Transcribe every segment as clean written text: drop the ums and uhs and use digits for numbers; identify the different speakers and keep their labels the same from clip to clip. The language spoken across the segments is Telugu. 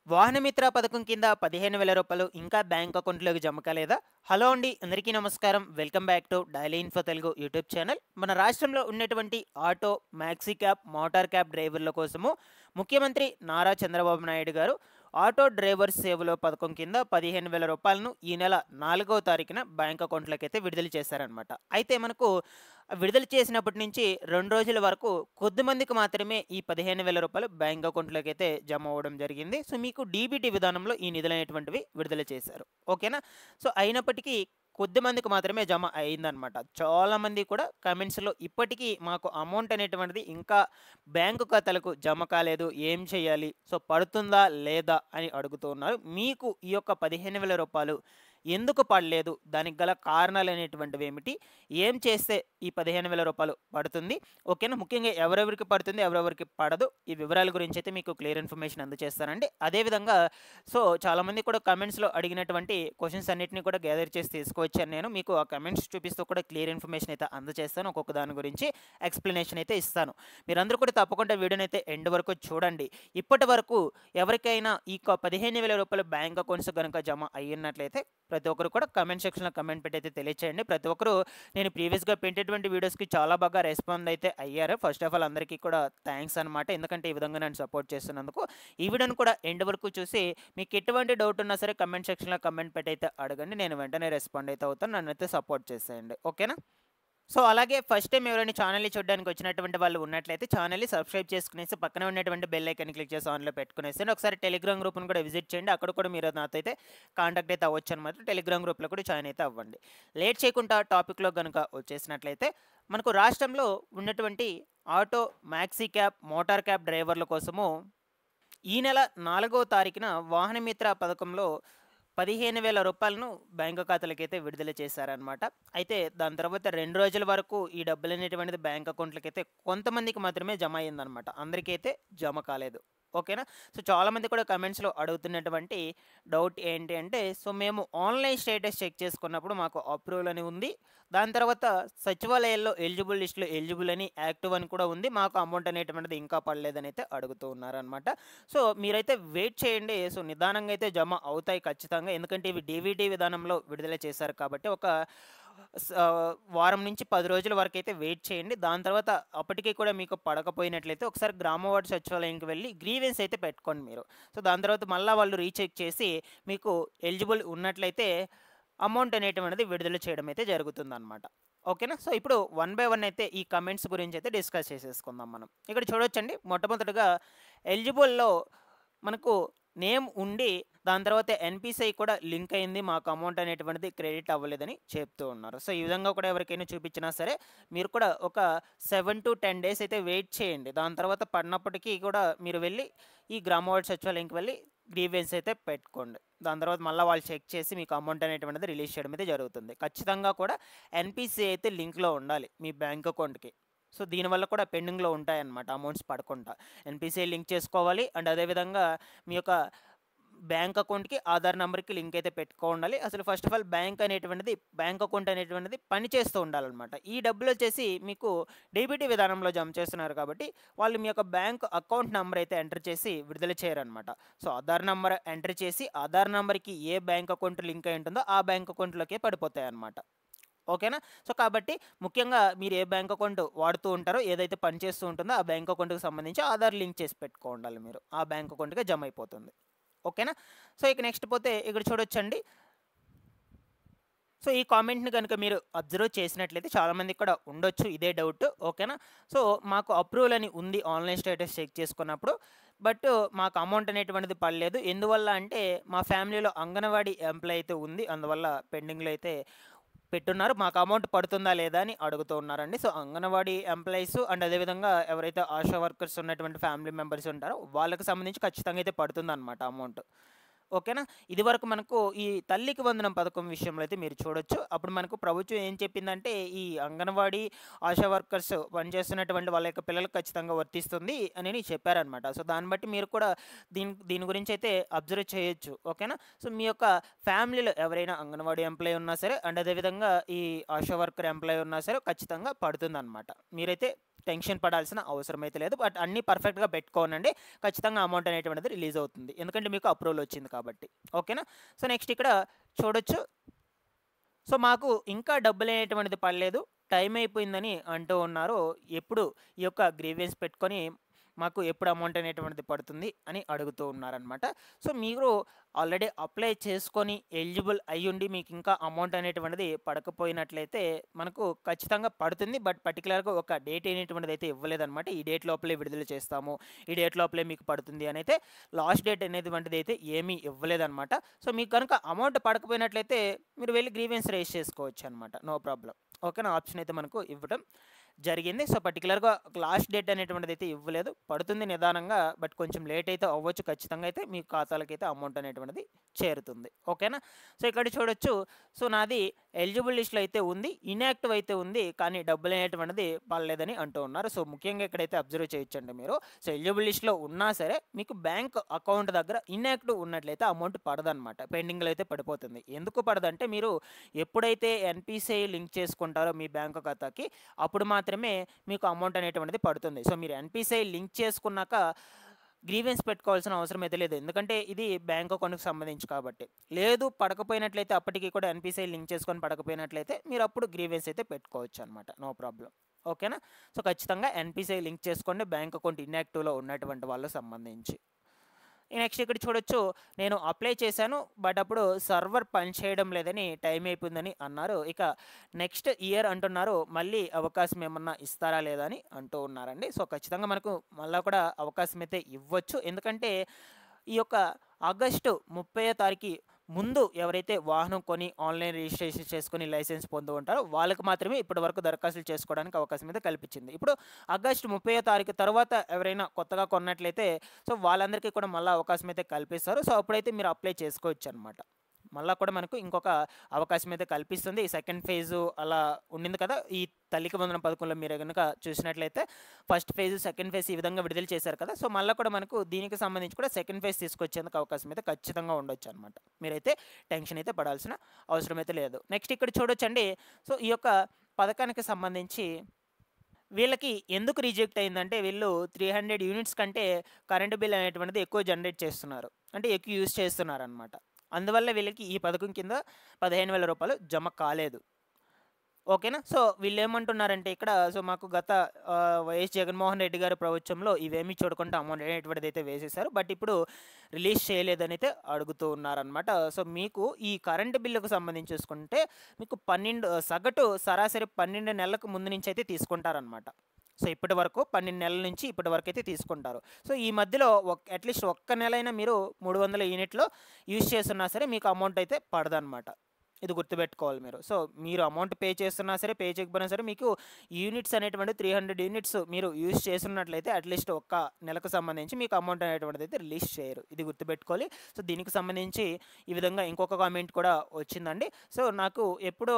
Speaker 1: వాహనమిత్ర పథకం కింద 15,000 రూపాయలు ఇంకా బ్యాంక్ అకౌంట్‌లోకి జమ కాలేదా? హలో అండి. అందరికీ నమస్కారం. Welcome back to daily info Telugu YouTube channel. మన రాష్ట్రంలో ఉన్నటువంటి auto, maxi cab, motor cab డ్రైవర్ల కోసము ముఖ్యమంత్రి నారా చంద్రబాబు నాయుడు గారు ఆటో డ్రైవర్ సేవలో పథకం కింద 15,000 రూపాయలను ఈ నెల 4వ తారీఖున బ్యాంక్ అకౌంట్‌లోకైతే విడుదల చేశారనమాట. అయితే మనకు విడుదల చేసినప్పటి నుంచి 2 రోజుల వరకు కొద్దిమందికి మాత్రమే ఈ 15,000 రూపాయలు బ్యాంక్ అకౌంట్‌లోకైతే జమ అవ్వడం జరిగింది. సో, మీకు డీబీటీ విధానంలో ఈ నిధులనేటువంటివి విడుదల చేశారు. ఓకేనా? సో, అయినప్పటికీ కొద్దిమందికి మాత్రమే జమ అయిందనమాట. చాలామంది కూడా కామెంట్స్‌లో ఇప్పటికీ మాకు అమౌంట్ అనేటువంటిది ఇంకా బ్యాంకు ఖాతాలకు జమ కాలేదు. ఏం చేయాలి? సో, పడుతుందా? లేదా? అని అడుగుతూ ఉన్నారు. మీకు ఈ యొక్క 15,000 రూపాయలు ఎందుకు పడలేదు? దానికి గల కారణాలనేటువంటివేమిటి? ఏం చేస్తే ఈ 15,000 రూపాయలు పడుతుంది? ఓకేనా? ముఖ్యంగా ఎవరెవరికి పడుతుంది? ఎవరెవరికి పడదు? ఈ వివరాల గురించైతే మీకు క్లియర్ ఇన్ఫర్మేషన్ అందజేస్తానండి. అదేవిధంగా చాలామంది కూడా కామెంట్స్‌లో అడిగినటువంటి క్వెషన్స్ అన్నిటిని కూడా గ్యాదర్ చేసి తీసుకొచ్చాను నేను. మీకు ఆ కామెంట్స్ చూపిస్తూ కూడా క్లియర్ ఇన్ఫర్మేషన్ అయితే అందజేస్తాను. ఒక్కొక్క దాని గురించి ఎక్స్‌ప్లనేషన్ అయితే ఇస్తాను. మీరందరూ కూడా తప్పకుండా వీడియోనైతే ఎండ్ వరకు చూడండి. ఇప్పటి వరకు ఎవరికైనా ఈ 15,000 రూపాయలు బ్యాంక్ అకౌంట్స్ గనుక జమ అయ్యున్నట్లయితే ప్రతి ఒక్కరు కూడా కామెంట్ సెక్షన్‌లో కామెంట్ పెట్టి అయితే తెలియచేయండి. ప్రతి ఒక్కరు నేను ప్రీవియస్‌గా పెట్టేటువంటి వీడియోస్‌కి చాలా బాగా రెస్పాండ్ అయితే అయ్యారు. ఫస్ట్ ఆఫ్ ఆల్ అందరికీ కూడా థాంక్స్ అనమాట. ఎందుకంటే ఈ విధంగా నన్ను సపోర్ట్ చేస్తున్నందుకు. ఈ వీడియోని కూడా ఎండ్ వరకు చూసి మీకు ఎటువంటి డౌట్ ఉన్నా సరే కామెంట్ సెక్షన్‌లో కామెంట్ పెట్టి అయితే అడగండి. నేను వెంటనే రెస్పాండ్ అయితే అవుతాను. నన్నైతే సపోర్ట్ చేసేయండి. ఓకేనా? సో, అలాగే ఫస్ట్ టైం ఎవరైనా ఛానల్‌ని చూడడానికి వచ్చినటువంటి వాళ్ళు ఉన్నట్లయితే ఛానల్‌ని సబ్స్క్రైబ్ చేసుకునేసి పక్కనే ఉన్నటువంటి బెల్ ఐకాన్‌ని క్లిక్ చేసి ఆన్‌లో పెట్టుకునేసేయండి. ఒకసారి టెలిగ్రామ్ గ్రూప్‌ని కూడా విజిట్ చేయండి. అక్కడ కూడా మీరు నాతో అయితే కాంటాక్ట్ అయితే అవ్వచ్చనమాట. టెలిగ్రామ్ గ్రూప్‌లో కూడా జాయిన్ అయితే అవ్వండి. లేట్ చేయకుండా టాపిక్‌లో గనుక వచ్చేసినట్లయితే మనకు రాష్ట్రంలో ఉన్నటువంటి auto, maxi cab, motor cab డ్రైవర్ల కోసము ఈ నెల 4వ తారీఖున వాహనమిత్ర పథకంలో 15,000 రూపాయలను బ్యాంకు ఖాతాలకైతే విడుదల చేశారనమాట. అయితే దాని తర్వాత 2 రోజుల వరకు ఈ డబ్బులనేటువంటిది బ్యాంక్ అకౌంట్‌లకైతే కొంతమందికి మాత్రమే జమ అయిందనమాట. అందరికైతే జమ కాలేదు. ఓకేనా? సో, చాలామంది కూడా కామెంట్స్‌లో అడుగుతున్నటువంటి డౌట్ ఏంటి అంటే, సో, మేము ఆన్‌లైన్ స్టేటస్ చెక్ చేసుకున్నప్పుడు మాకు అప్రూవల్ అని ఉంది. దాని తర్వాత సచివాలయాల్లో ఎలిజిబుల్ లిస్ట్‌లో ఎలిజిబుల్ అని, యాక్టివ్ అని కూడా ఉంది. మాకు అమౌంట్ అనేటువంటిది ఇంకా పడలేదని అయితే అడుగుతూ ఉన్నారనమాట. సో, మీరైతే వెయిట్ చేయండి. సో, నిదానంగా అయితే జమ అవుతాయి ఖచ్చితంగా. ఎందుకంటే ఇవి డీబీటీ విధానంలో విడుదల చేశారు కాబట్టి ఒక వారం నుంచి 10 రోజుల వరకైతే వెయిట్ చేయండి. దాని తర్వాత అప్పటికి కూడా మీకు పడకపోయినట్లయితే ఒకసారి గ్రామ వార్డు సచివాలయంకి వెళ్ళి గ్రీవెన్స్ అయితే పెట్టుకోండి మీరు. సో, దాని తర్వాత మళ్ళా వాళ్ళు రీచెక్ చేసి మీకు ఎలిజిబుల్ ఉన్నట్లయితే అమౌంట్ అనేటువంటిది విడుదల చేయడం అయితే జరుగుతుందనమాట. ఓకేనా? సో, ఇప్పుడు వన్ బై వన్ అయితే ఈ కమెంట్స్ గురించి అయితే డిస్కస్ చేసేసుకుందాం మనం. ఇక్కడ చూడొచ్చండి. మొట్టమొదటిగా ఎలిజిబుల్‌లో మనకు నేమ్ ఉండి దాని తర్వాత ఎన్‌పిసిఐ కూడా లింక్ అయింది. మాకు అమౌంట్ అనేటువంటిది క్రెడిట్ అవ్వలేదని చెప్తూ ఉన్నారు. సో, ఈ విధంగా కూడా ఎవరికైనా చూపించినా సరే మీరు కూడా ఒక 7-10 డేస్ అయితే వెయిట్ చేయండి. దాని తర్వాత పడినప్పటికీ కూడా మీరు వెళ్ళి ఈ గ్రామ వార్డు సచివాలయంకి వెళ్ళి గ్రీవెన్స్ అయితే పెట్టుకోండి. దాని తర్వాత మళ్ళీ వాళ్ళు చెక్ చేసి మీకు అమౌంట్ అనేటువంటిది రిలీజ్ చేయడం అయితే జరుగుతుంది. ఖచ్చితంగా కూడా ఎన్‌పిసిఐ అయితే లింక్‌లో ఉండాలి మీ బ్యాంక్ అకౌంట్‌కి. సో, దీనివల్ల కూడా పెండింగ్‌లో ఉంటాయన్నమాట అమౌంట్స్ పడకుండా. ఎన్‌పిసిఐ లింక్ చేసుకోవాలి. అండ్ అదేవిధంగా మీ యొక్క బ్యాంక్ అకౌంట్‌కి ఆధార్ నంబర్‌కి లింక్ అయితే పెట్టుకోండాలి. అసలు first of all bank account అనేటువంటిది పనిచేస్తూ ఉండాలన్నమాట. ఈ డబ్బులొచ్చేసి మీకు డీబీటీ విధానంలో జమ చేస్తున్నారు కాబట్టి వాళ్ళు మీ యొక్క బ్యాంక్ అకౌంట్ నంబర్ అయితే ఎంటర్ చేసి విడుదల చేయరన్నమాట. సో, ఆధార్ నంబర్ ఎంటర్ చేసి ఆధార్ నంబర్‌కి ఏ బ్యాంక్ అకౌంట్ లింక్ అయి ఉంటుందో ఆ బ్యాంక్ అకౌంట్‌లోకే పడిపోతాయన్నమాట. ఓకేనా? సో, కాబట్టి ముఖ్యంగా మీరు ఏ బ్యాంక్ అకౌంట్ వాడుతూ ఉంటారో, ఏదైతే పనిచేస్తూ ఉంటుందో ఆ బ్యాంక్ అకౌంట్‌కి సంబంధించి ఆధార్ లింక్ చేసి పెట్టుకోండాలి మీరు. ఆ బ్యాంక్ అకౌంట్‌కే జమ అయిపోతుంది. ఓకేనా? సో, ఇక నెక్స్ట్ పోతే ఇక్కడ చూడొచ్చండి. సో, ఈ కామెంట్‌ని గనుక మీరు అబ్జర్వ్ చేసినట్లయితే చాలామందికి కూడా ఉండొచ్చు ఇదే డౌట్. ఓకేనా? సో, మాకు అప్రూవల్ అని ఉంది ఆన్‌లైన్ స్టేటస్ చెక్ చేసుకున్నప్పుడు. బట్ మాకు అమౌంట్ అనేటువంటిది పడలేదు. ఎందువల్ల అంటే మా ఫ్యామిలీలో అంగన్వాడీ ఎంప్లాయీ అయితే ఉంది. అందువల్ల పెండింగ్‌లో అయితే పెట్టున్నారు. మాకు అమౌంట్ పడుతుందా లేదా అని అడుగుతూ ఉన్నారండి. సో, అంగన్వాడీ ఎంప్లాయీస్ అండ్ అదేవిధంగా ఎవరైతే ఆశా వర్కర్స్ ఉన్నటువంటి ఫ్యామిలీ మెంబర్స్ ఉంటారో వాళ్ళకి సంబంధించి ఖచ్చితంగా అయితే పడుతుందన్నమాట అమౌంట్. ఓకేనా? ఇదివరకు మనకు ఈ తల్లికి వందనం పథకం విషయంలో అయితే మీరు చూడొచ్చు. అప్పుడు మనకు ప్రభుత్వం ఏం చెప్పిందంటే ఈ అంగన్వాడీ ఆశా వర్కర్స్ పనిచేస్తున్నటువంటి వాళ్ళ యొక్క పిల్లలకు ఖచ్చితంగా వర్తిస్తుంది అని చెప్పారనమాట. సో, దాన్ని బట్టి మీరు కూడా దీని గురించి అయితే అబ్జర్వ్ చేయొచ్చు. ఓకేనా? సో, మీ యొక్క ఫ్యామిలీలో ఎవరైనా అంగన్వాడీ ఎంప్లాయీ ఉన్నా సరే అండ్ అదేవిధంగా ఈ ఆశా వర్కర్ ఎంప్లాయీ ఉన్నా సరే ఖచ్చితంగా పడుతుందనమాట. మీరైతే టెన్షన్ పడాల్సిన అవసరం అయితే లేదు. బట్ అన్నీ పర్ఫెక్ట్‌గా పెట్టుకోనండి. ఖచ్చితంగా అమౌంట్ అనేటువంటిది రిలీజ్ అవుతుంది. ఎందుకంటే మీకు అప్రూవల్ వచ్చింది కాబట్టి. ఓకేనా? సో, నెక్స్ట్ ఇక్కడ చూడొచ్చు. సో, మాకు ఇంకా డబ్బులనేటువంటిది పడలేదు. టైం అయిపోయిందని అంటూ ఉన్నారు. ఎప్పుడు ఈ యొక్క గ్రీవెన్స్ పెట్టుకొని మాకు ఎప్పుడు అమౌంట్ అనేటువంటిది పడుతుంది అని అడుగుతూ ఉన్నారనమాట. సో, మీరు ఆల్రెడీ అప్లై చేసుకొని ఎలిజిబుల్ అయ్యుండి మీకు ఇంకా అమౌంట్ అనేటువంటిది పడకపోయినట్లయితే మనకు ఖచ్చితంగా పడుతుంది. బట్ పర్టిక్యులర్‌గా ఒక డేట్ అనేటువంటిది అయితే ఇవ్వలేదనమాట. ఈ డేట్ లోపలే విడుదల చేస్తాము. ఈ డేట్ లోపలే మీకు పడుతుంది అనైతే లాస్ట్ డేట్ అనేటువంటిది అయితే ఏమీ ఇవ్వలేదనమాట. సో, మీకు గనుక అమౌంట్ పడకపోయినట్లయితే మీరు వెళ్లి గ్రీవెన్స్ రైజ్ చేసుకోవచ్చనమాట. No problem. ఓకేనా? ఆప్షన్ అయితే మనకు ఇవ్వడం జరిగింది. సో, పర్టిక్యులర్‌గా లాస్ట్ డేట్ అనేటువంటిది అయితే ఇవ్వలేదు. పడుతుంది నిదానంగా. బట్ కొంచెం లేట్ అయితే అవ్వచ్చు. ఖచ్చితంగా అయితే మీ ఖాతాలకైతే అమౌంట్ అనేటువంటిది చేరుతుంది. ఓకేనా? సో, ఇక్కడ చూడొచ్చు. సో, నాది ఎలిజిబుల్ లిస్ట్‌లో అయితే ఉంది. ఇన్యాక్టివ్ అయితే ఉంది. కానీ డబ్బులు అనేటువంటిది పడలేదని అంటూ ఉన్నారు. సో, ముఖ్యంగా ఇక్కడైతే అబ్జర్వ్ చేయొచ్చండి మీరు. సో, ఎలిజిబుల్ లిస్ట్‌లో ఉన్నా సరే మీకు బ్యాంక్ అకౌంట్ దగ్గర ఇన్యాక్టివ్ ఉన్నట్లయితే అమౌంట్ పడదనమాట. పెండింగ్‌లో అయితే పడిపోతుంది. ఎందుకు పడదంటే మీరు ఎప్పుడైతే ఎన్‌పిసిఐ లింక్ చేసుకుంటారో మీ బ్యాంక్ ఖాతాకి అప్పుడు మాత్రమే మీకు అమౌంట్ అనేటువంటిది పడుతుంది. సో, మీరు ఎన్‌పిసిఐ లింక్ చేసుకున్నాక గ్రీవెన్స్ పెట్టుకోవాల్సిన అవసరం అయితే లేదు. ఎందుకంటే ఇది బ్యాంక్ అకౌంట్‌కి సంబంధించి కాబట్టి. లేదు పడకపోయినట్లయితే అప్పటికి కూడా ఎన్‌పిసిఐ లింక్ చేసుకొని పడకపోయినట్లయితే మీరు అప్పుడు గ్రీవెన్స్ అయితే పెట్టుకోవచ్చనమాట. No problem. ఓకేనా? సో, ఖచ్చితంగా ఎన్‌పిసిఐ లింక్ చేసుకోండి బ్యాంక్ అకౌంట్ ఇన్యాక్టివ్‌లో ఉన్నటువంటి వాళ్ళకి సంబంధించి. నెక్స్ట్ ఇక్కడ చూడొచ్చు. నేను అప్లై చేశాను. బట్ అప్పుడు సర్వర్ పనిచేయడం లేదని టైం అయిపోయిందని అన్నారు. ఇక నెక్స్ట్ ఇయర్ అంటున్నారు. మళ్ళీ అవకాశం ఏమన్నా ఇస్తారా లేదా అని అంటూ ఉన్నారండి. సో, ఖచ్చితంగా మనకు మళ్ళా కూడా అవకాశం అయితే ఇవ్వచ్చు. ఎందుకంటే ఈ యొక్క ఆగస్టు 30వ తారీఖు ముందు ఎవరైతే వాహనం కొని ఆన్‌లైన్ రిజిస్ట్రేషన్ చేసుకొని లైసెన్స్ పొంది ఉంటారో వాళ్ళకి మాత్రమే ఇప్పటి వరకు దరఖాస్తులు చేసుకోవడానికి అవకాశం అయితే కల్పించింది. ఇప్పుడు ఆగస్టు 30వ తారీఖు తర్వాత ఎవరైనా కొత్తగా కొన్నట్లయితే సో, వాళ్ళందరికీ కూడా మళ్ళా అవకాశం అయితే కల్పిస్తారు. సో, అప్పుడైతే మీరు అప్లై చేసుకోవచ్చనమాట. మళ్ళా కూడా మనకు ఇంకొక అవకాశం అయితే కల్పిస్తుంది. ఈ సెకండ్ ఫేజు అలా ఉండింది కదా! ఈ తల్లికి వందనం పథకంలో మీరు గనుక చూసినట్లయితే ఫస్ట్ ఫేజ్, సెకండ్ ఫేజ్ ఈ విధంగా విడుదల చేశారు కదా! సో, మళ్ళా కూడా మనకు దీనికి సంబంధించి కూడా సెకండ్ ఫేజ్ తీసుకొచ్చేందుకు అవకాశం అయితే ఖచ్చితంగా ఉండొచ్చనమాట. మీరైతే టెన్షన్ అయితే పడాల్సిన అవసరం అయితే లేదు. నెక్స్ట్ ఇక్కడ చూడొచ్చండి. సో, ఈ యొక్క పథకానికి సంబంధించి వీళ్ళకి ఎందుకు రిజెక్ట్ అయిందంటే వీళ్ళు 300 యూనిట్స్ కంటే కరెంట్ బిల్ అనేటువంటిది ఎక్కువ జనరేట్ చేస్తున్నారు. అంటే ఎక్కువ యూజ్ చేస్తున్నారనమాట. అందువల్ల వీళ్ళకి ఈ పథకం కింద రూ. 15,000 జమ కాలేదు. ఓకేనా? సో, వీళ్ళేమంటున్నారంటే ఇక్కడ సో, మాకు గత వైఎస్ జగన్మోహన్ రెడ్డి గారి ప్రభుత్వంలో ఇవేమీ చూడకుండా అమౌంట్ అనేటువంటిదైతే వేసేశారు. బట్ ఇప్పుడు రిలీజ్ చేయలేదనైతే అడుగుతూ ఉన్నారనమాట. సో, మీకు ఈ కరెంట్ బిల్లుకు సంబంధించి చూసుకుంటే మీకు సగటు సరాసరి 12 నెలలకు ముందు నుంచి అయితే తీసుకుంటారనమాట. సో, ఇప్పటి వరకు 12 నెలల నుంచి ఇప్పటి వరకైతే తీసుకుంటారు. సో, ఈ మధ్యలో అట్‌లీస్ట్ ఒక్క నెలైనా మీరు 300 యూనిట్లు యూజ్ చేసున్నా సరే మీకు అమౌంట్ అయితే పడదనమాట. ఇది గుర్తుపెట్టుకోవాలి మీరు. సో, మీరు అమౌంట్ పే చేస్తున్నా సరే, పే చేయకపోయినా సరే మీకు యూనిట్స్ అనేటువంటివి 300 యూనిట్స్ మీరు యూజ్ చేస్తున్నట్లయితే అట్‌లీస్ట్ ఒక్క నెలకు సంబంధించి మీకు అమౌంట్ అనేటువంటిది అయితే రిలీజ్ చేయరు. ఇది గుర్తుపెట్టుకోవాలి. సో, దీనికి సంబంధించి ఈ విధంగా ఇంకొక కామెంట్ కూడా వచ్చిందండి. సో, నాకు ఎప్పుడో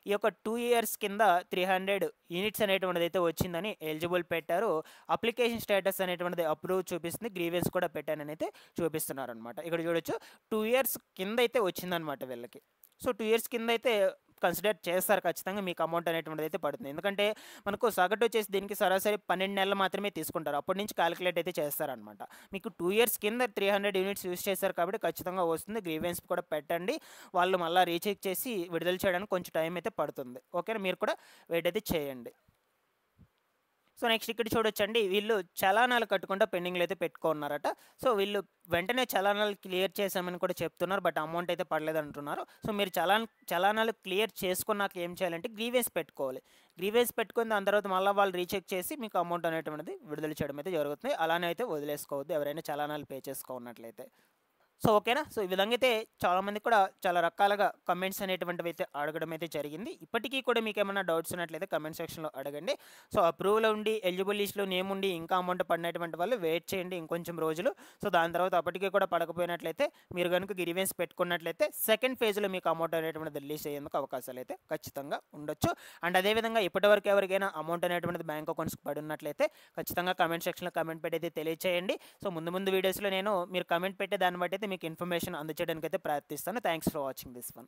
Speaker 1: ఈ యొక్క 2 ఇయర్స్ కింద 300 యూనిట్స్ అనేటువంటిది అయితే వచ్చిందని ఎలిజిబుల్ పెట్టారు. అప్లికేషన్ స్టేటస్ అనేటువంటిది అప్రూవ్ చూపిస్తుంది. గ్రీవెన్స్ కూడా పెట్టానని అయితే చూపిస్తున్నారనమాట. ఇక్కడ చూడొచ్చు 2 ఇయర్స్ కింద అయితే వచ్చిందనమాట వీళ్ళకి. సో, 2 ఇయర్స్ కింద అయితే కన్సిడర్ చేస్తారు ఖచ్చితంగా మీకు అమౌంట్ అనేటువంటిది అయితే పడుతుంది. ఎందుకంటే మనకు సగటు వచ్చేసి దీనికి సరాసరి 12 నెలలు మాత్రమే తీసుకుంటారు. అప్పటి నుంచి కాలిక్యులేట్ అయితే చేస్తారనమాట. మీకు 2 ఇయర్స్ కింద 300 యూనిట్స్ యూజ్ చేశారు కాబట్టి ఖచ్చితంగా వస్తుంది. గ్రీవెన్స్ కూడా పెట్టండి. వాళ్ళు మళ్ళీ రీచెక్ చేసి విడుదల చేయడానికి కొంచెం టైం అయితే పడుతుంది. ఓకేనా? మీరు కూడా వెయిట్ అయితే చేయండి. సో, నెక్స్ట్ ఇక్కడ చూడొచ్చండి. వీళ్ళు చలానాలు కట్టకుండా పెండింగ్‌లో అయితే పెట్టుకున్నారట. సో, వీళ్ళు వెంటనే చలానాలు క్లియర్ చేశామని కూడా చెప్తున్నారు. బట్ అమౌంట్ అయితే పడలేదంటున్నారు. సో, మీరు చలానాలు క్లియర్ చేసుకున్నాక ఏం చేయాలంటే గ్రీవెన్స్ పెట్టుకోవాలి. గ్రీవెన్స్ పెట్టుకొని దాని తర్వాత మళ్ళీ వాళ్ళు రీచెక్ చేసి మీకు అమౌంట్ అనేటువంటిది విడుదల చేయడం అయితే జరుగుతుంది. అలానే అయితే వదిలేసుకోవద్దు ఎవరైనా చలానాలు పే చేసుకున్నట్లయితే. సో, ఓకేనా? సో, ఈ విధంగా అయితే చాలామంది కూడా చాలా రకాలుగా కమెంట్స్ అనేటువంటివి అయితే అడగడం అయితే జరిగింది. ఇప్పటికీ కూడా మీకేమన్నా డౌట్స్ ఉన్నట్లయితే కమెంట్ సెక్షన్‌లో అడగండి. సో, అప్రూవల్ ఉండి ఎలిజిబుల్ లిస్ట్‌లో నేమ్ ఉండి ఇంకా అమౌంట్ పడినటువంటి వాళ్ళు వెయిట్ చేయండి ఇంకొంచెం రోజులు. సో, దాని తర్వాత అప్పటికి కూడా పడకపోయినట్లయితే మీరు గనుక గ్రీవెన్స్ పెట్టుకున్నట్లయితే సెకండ్ ఫేజ్‌లో మీకు అమౌంట్ అనేటువంటిది రిలీజ్ అయ్యేందుకు అవకాశాలు అయితే ఖచ్చితంగా ఉండొచ్చు. అండ్ అదేవిధంగా ఇప్పటివరకు ఎవరికైనా అమౌంట్ అనేటువంటిది బ్యాంక్ అకౌంట్స్‌కి పడి ఉన్నట్లయితే ఖచ్చితంగా కమెంట్ సెక్షన్‌లో కమెంట్ పెట్టి అయితే తెలియచేయండి. సో, ముందు వీడియోస్‌లో నేను మీరు కమెంట్ పెట్టే దాన్ని బట్టి అయితే మీకు ఇన్ఫర్మేషన్ అందజేయడానికి అయితే ప్రయత్నిస్తాను. Thanks for watching this one.